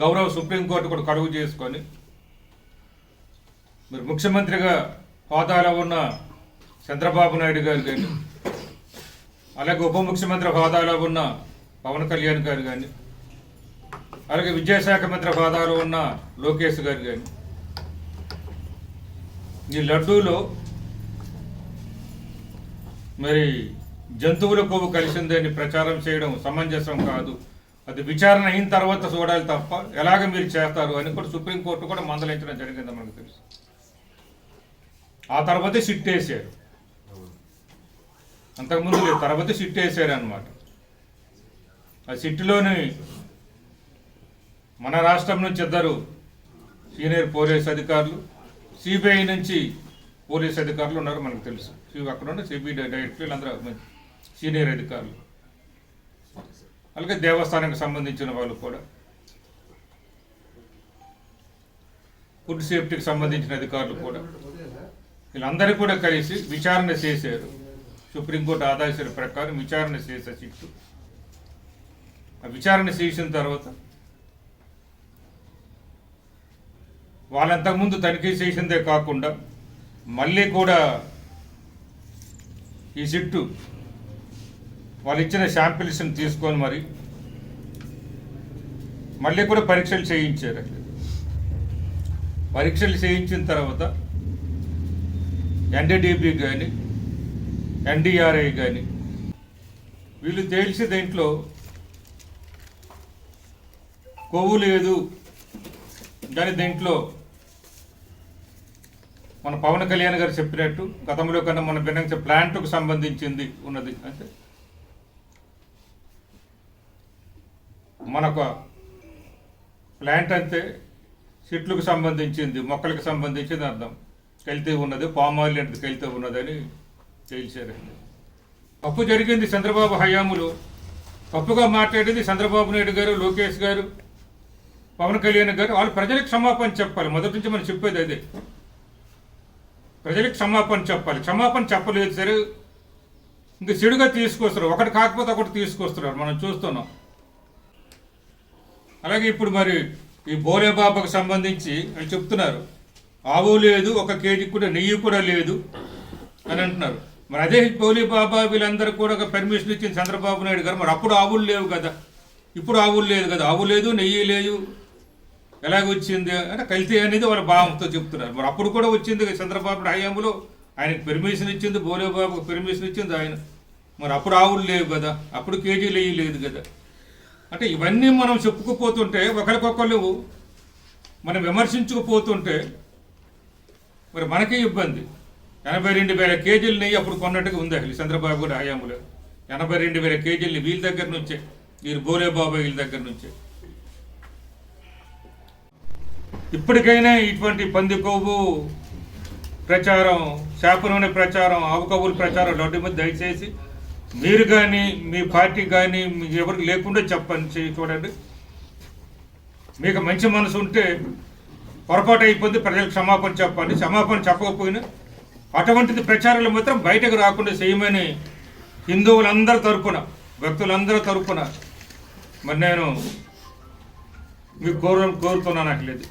గౌరవ సుప్రీంకోర్టు కూడా కడుగు చేసుకొని మరి ముఖ్యమంత్రిగా హోదాలో ఉన్న చంద్రబాబు నాయుడు గారు కానీ, అలాగే ఉప ముఖ్యమంత్రి హోదాలో ఉన్న పవన్ కళ్యాణ్ గారు కానీ, అలాగే విద్యాశాఖ మంత్రి హోదాలో ఉన్న లోకేష్ గారు కానీ, ఈ లడ్డూలో మరి జంతువుల కొవ్వు కలిసిందని ప్రచారం చేయడం సమంజసం కాదు, అది విచారణ అయిన తర్వాత చూడాలి తప్ప ఎలాగ మీరు చేస్తారు అని కూడా సుప్రీంకోర్టు కూడా మందలించడం జరిగింది మనకు తెలుసు. ఆ తర్వాతే సిట్ వేసారు, అంతకుముందు లేదు, తర్వాత సిట్ వేసారు అనమాట. ఆ సిట్టులోని మన రాష్ట్రం నుంచి ఇద్దరు సీనియర్ పోలీస్ అధికారులు, సిబిఐ నుంచి పోలీస్ అధికారులు ఉన్నారు మనకు తెలుసు. అక్కడ ఉన్న సిబిఐ డైరెక్టర్ వీళ్ళందరూ సీనియర్ అధికారులు, అలాగే దేవస్థానానికి సంబంధించిన వాళ్ళు కూడా, ఫుడ్ సేఫ్టీకి సంబంధించిన అధికారులు కూడా, వీళ్ళందరూ కూడా కలిసి విచారణ చేశారు. సుప్రీంకోర్టు ఆదేశాల ప్రకారం విచారణ చేసే సిట్టు ఆ విచారణ చేసిన తర్వాత వాళ్ళంతకుముందు తనిఖీ చేసిందే కాకుండా మళ్ళీ కూడా ఈ సిట్టు వాళ్ళు ఇచ్చిన శాంపిల్స్ని తీసుకొని మళ్ళీ కూడా పరీక్షలు చేయించారు. పరీక్షలు చేయించిన తర్వాత ఎన్డీడీబీ కానీ ఎన్డీఆర్ఐ కానీ వీళ్ళు తేల్చి దీంట్లో కొవ్వు లేదు కానీ దీంట్లో మన పవన్ కళ్యాణ్ గారు చెప్పినట్టు గతంలో కన్నా మన భిన్నంగా ప్లాంట్కు సంబంధించింది ఉన్నది. అంటే మనకు ప్లాంట్ అంటే చెట్లకు సంబంధించింది, మొక్కలకు సంబంధించింది అర్థం. కల్తీ ఉన్నది, పామ్ ఆయిల్ అంటే కల్తీ ఉన్నదని తేల్చారండి. తప్పు జరిగింది చంద్రబాబు హయాంలో, తప్పుగా మాట్లాడేది చంద్రబాబు నాయుడు గారు, లోకేష్ గారు, పవన్ కళ్యాణ్ గారు. వాళ్ళు ప్రజలకు క్షమాపణ చెప్పాలి. మొదటి నుంచి మనం చెప్పేది అదే, ప్రజలకు క్షమాపణ చెప్పాలి. క్షమాపణ చెప్పలేదు సరే ఇంక చెడుగా తీసుకొస్తారు, ఒకటి కాకపోతే ఒకటి తీసుకొస్తున్నారు, మనం చూస్తున్నాం. అలాగే ఇప్పుడు మరి ఈ బోలేబాబాకు సంబంధించి అని చెప్తున్నారు, ఆవు లేదు, 1 కేజీ కూడా నెయ్యి కూడా లేదు అని అంటున్నారు. మరి అదే బోలేబాబా వీళ్ళందరూ కూడా ఒక పర్మిషన్ ఇచ్చింది చంద్రబాబు నాయుడు గారు. మరి అప్పుడు ఆవులు లేవు కదా, ఇప్పుడు ఆవులు లేదు కదా, ఆవు లేదు నెయ్యి లేదు, ఎలాగొచ్చింది అంటే కల్తీ అనేది వాళ్ళ భావంతో చెప్తున్నారు. మరి అప్పుడు కూడా వచ్చింది చంద్రబాబు హయాంలో, ఆయనకు పెర్మిషన్ ఇచ్చింది, బోలేబాబుకు పెర్మిషన్ ఇచ్చింది ఆయన. మరి అప్పుడు ఆవులు లేవు కదా, అప్పుడు కేజీ నెయ్యి లేదు కదా. అంటే ఇవన్నీ మనం చెప్పుకుపోతుంటే, ఒకరికొకరు మనం విమర్శించుకుపోతుంటే మరి మనకే ఇబ్బంది. 82,000 కేజీల నెయ్యి అప్పుడు కొన్నట్టుగా ఉంది అసలు చంద్రబాబు గారి హయాంలో. 82,000 కేజీలని వీళ్ళ దగ్గర నుంచే, వీరు బోలేబాబా వీళ్ళ దగ్గర నుంచే. ఇప్పటికైనా ఇటువంటి పంది కొవ్వు ప్రచారం, చేప నూనె ప్రచారం, ఆవు కొవ్వుల ప్రచారం లడ్డు మీద దయచేసి మీరు కానీ మీ పార్టీ కానీ మీకు ఎవరికి లేకుండా చెప్పండి, చూడండి. మీకు మంచి మనసు ఉంటే పొరపాటు అయిపోయింది, ప్రజలకు క్షమాపణ చెప్పండి. క్షమాపణ చెప్పకపోయినా అటువంటిది ప్రచారాలు మాత్రం బయటకు రాకుండా చేయమని హిందువులందరి తరపున, భక్తులందరి తరపున మరి నేను మీకు కోరుతున్నాను. అట్లేదు.